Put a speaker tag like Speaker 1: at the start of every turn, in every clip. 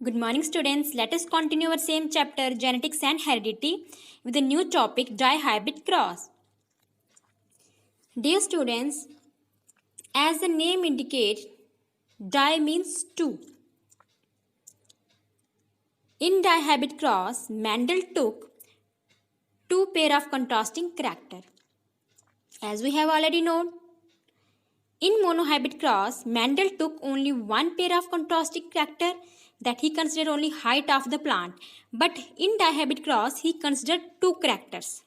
Speaker 1: Good morning, students. Let us continue our same chapter, Genetics and Heredity, with a new topic, dihybrid cross. Dear students, as the name indicates, di means two. In dihybrid cross, Mendel took two pair of contrasting character. As we have already known, in monohybrid cross, Mendel took only one pair of contrasting character that he considered only height of the plant. But in dihybrid cross, he considered two characters.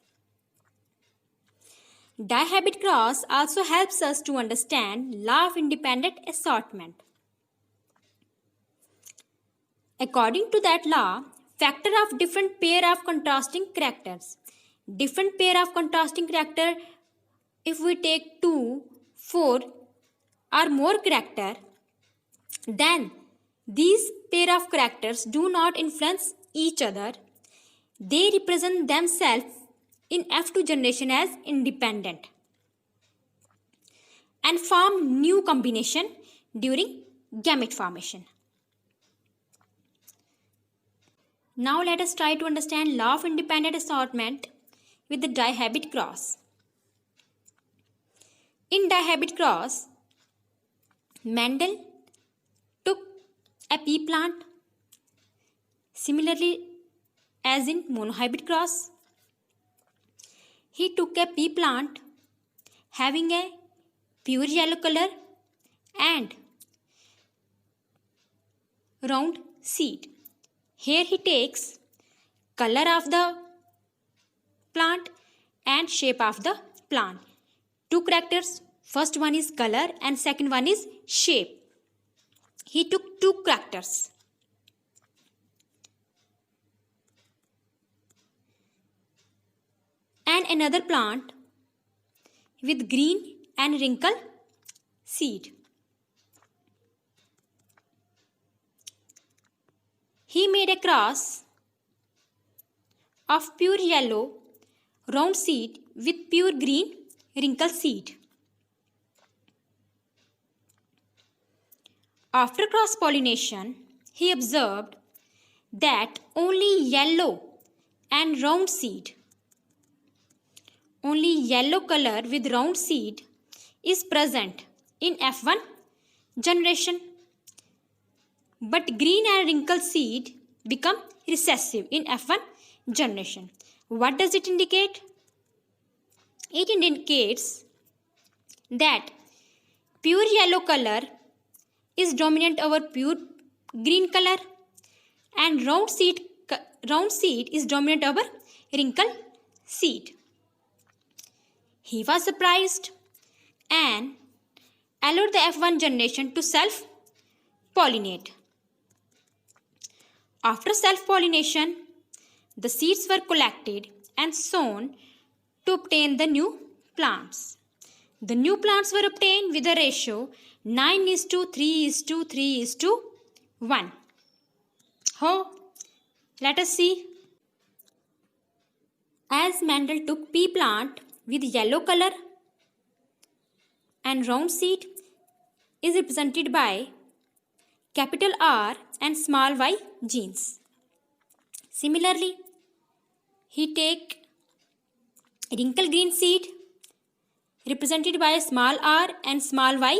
Speaker 1: Dihybrid cross also helps us to understand law of independent assortment. According to that law, factor of different pair of contrasting characters. Different pair of contrasting character, if we take 2, 4 or more character, then these pair of characters do not influence each other. They represent themselves in F2 generation as independent and form new combination during gamete formation. Now let us try to understand law of independent assortment with the dihybrid cross. In dihybrid cross, Mendel took a pea plant similarly as in monohybrid cross. He took a pea plant having a pure yellow color and round seed. Here he takes color of the plant and shape of the plant. Two characters, first one is color and second one is shape. He took two characters. And another plant with green and wrinkle seed. He made a cross of pure yellow round seed with pure green wrinkle seed. After cross-pollination, he observed that only yellow and round seed, only yellow color with round seed is present in F1 generation, but green and wrinkled seed become recessive in F1 generation. What does it indicate? It indicates that pure yellow color is dominant over pure green color and round seed is dominant over wrinkled seed. He was surprised and allowed the F1 generation to self-pollinate. After self-pollination, the seeds were collected and sown to obtain the new plants. The new plants were obtained with a ratio 9:3:3:1. Let us see. As Mendel took pea plant with yellow color and round seed is represented by capital R and small y genes. Similarly, he take wrinkle green seed represented by small r and small y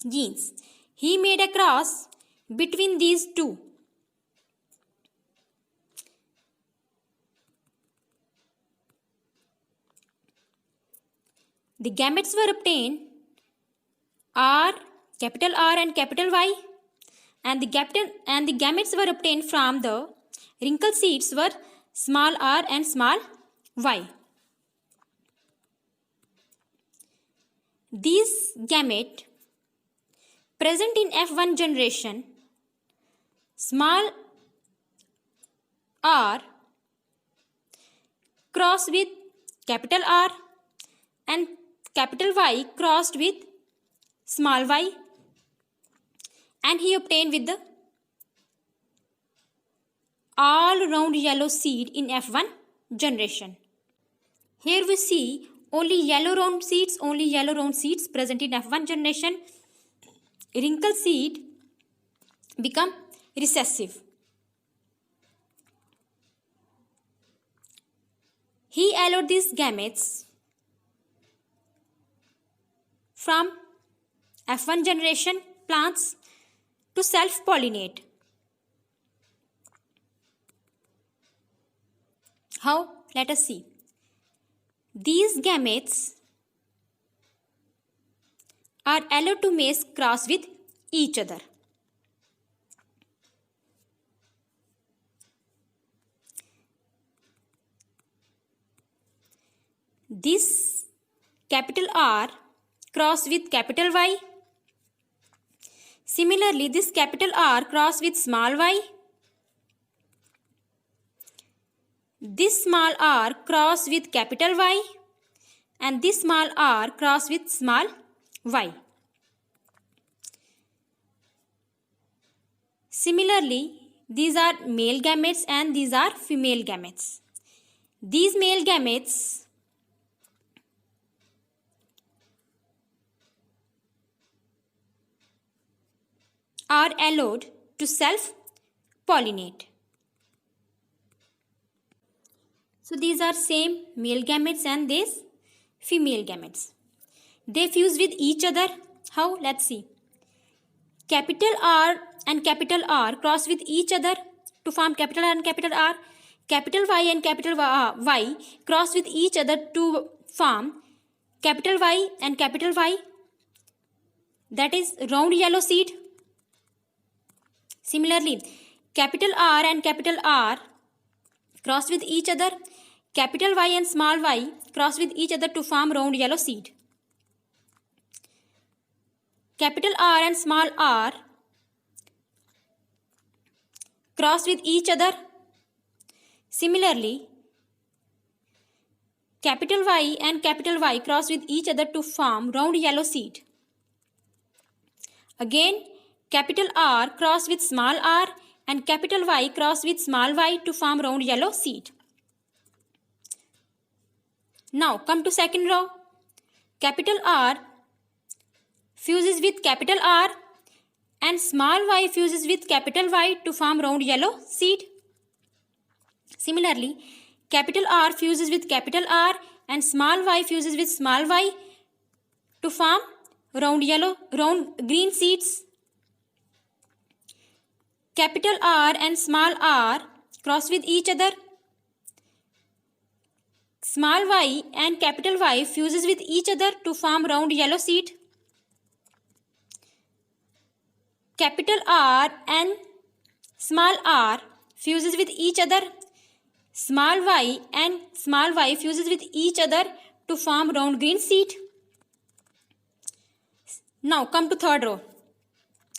Speaker 1: genes. He made a cross between these two. The gametes were obtained capital R and capital Y, and the gametes were obtained from the wrinkled seeds were small r and small y. These gametes present in F1 generation, small r crossed with capital R and capital Y crossed with small y, and he obtained with the all round yellow seed in F1 generation. Here we see only yellow round seeds present in F1 generation. Wrinkle seed become recessive. He allowed these gametes from F1 generation plants to self-pollinate. How? Let us see. These gametes are allowed to mass cross with each other. This capital R cross with capital Y. Similarly, this capital R cross with small y. This small r cross with capital Y, and this small r cross with small y. Similarly, these are male gametes and these are female gametes. These male gametes are allowed to self-pollinate. So these are same male gametes and these female gametes. They fuse with each other. How? Let's see. Capital R and capital R cross with each other to form capital R and capital R. Capital Y and capital Y cross with each other to form capital Y and capital Y. That is round yellow seed. Similarly, capital R and capital R cross with each other. Capital Y and small y cross with each other to form round yellow seed. Capital R and small r cross with each other. Similarly, capital Y and capital Y cross with each other to form round yellow seed. Again, capital R cross with small r and capital Y cross with small y to form round yellow seed. Now come to second row. Capital R fuses with capital R and small y fuses with capital Y to form round yellow seed. Similarly, capital R fuses with capital R and small y fuses with small y to form round green seeds. Capital R and small r cross with each other. Small y and capital Y fuses with each other to form round yellow seed. Capital R and small r fuses with each other. Small y and small y fuses with each other to form round green seed. Now come to third row.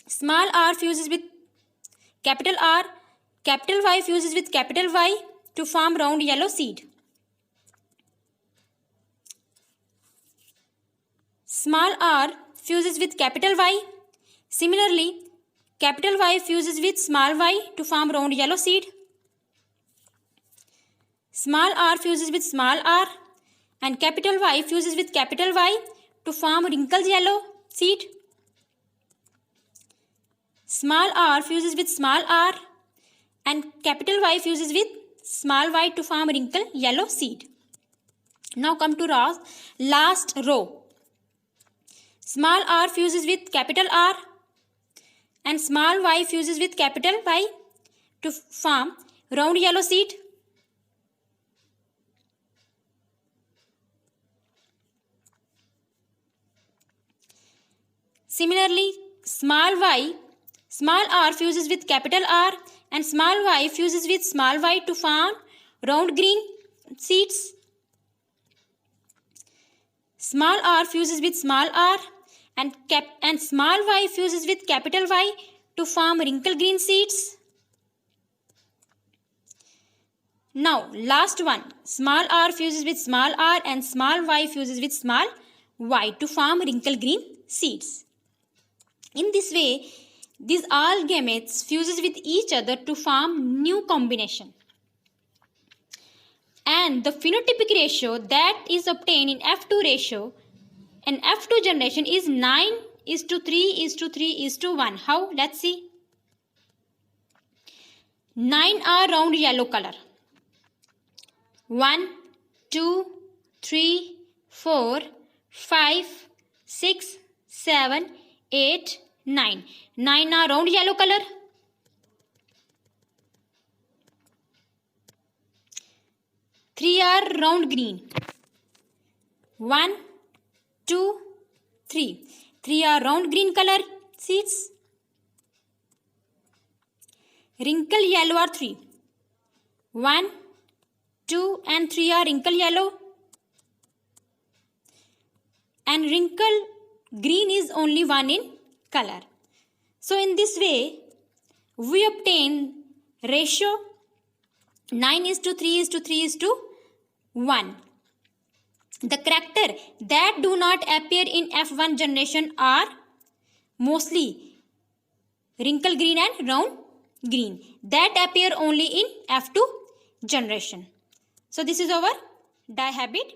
Speaker 1: Small r fuses with capital R. Capital Y fuses with capital Y to form round yellow seed. Small r fuses with capital Y. Similarly, capital Y fuses with small y to form round yellow seed. Small r fuses with small r and capital Y fuses with capital Y to form wrinkled yellow seed. Small r fuses with small r and capital Y fuses with small y to form wrinkled yellow seed. Now come to last row. Small r fuses with capital R and small y fuses with capital Y to form round yellow seed. Similarly, small r fuses with capital R and small y fuses with small y to form round green seeds. Small r fuses with small r and small y fuses with capital Y to form wrinkled green seeds. Now last one, small r fuses with small r and small y fuses with small y to form wrinkled green seeds. In this way, these all gametes fuses with each other to form new combination. And the phenotypic ratio that is obtained in F2 ratio and F2 generation is 9:3:3:1. How? Let's see. 9 are round yellow color. 1, 2, 3, 4, 5, 6, 7, 8, 9. 9 are round yellow color. 3 are round green. 1, 2, 3. 3 are round green color seeds. Wrinkle yellow are 3. 1, 2 and 3 are wrinkle yellow. And wrinkle green is only 1 in color. So in this way, we obtain ratio 9:3:3:1. The character that do not appear in F1 generation are mostly wrinkle green and round green that appear only in F2 generation. So this is our die habit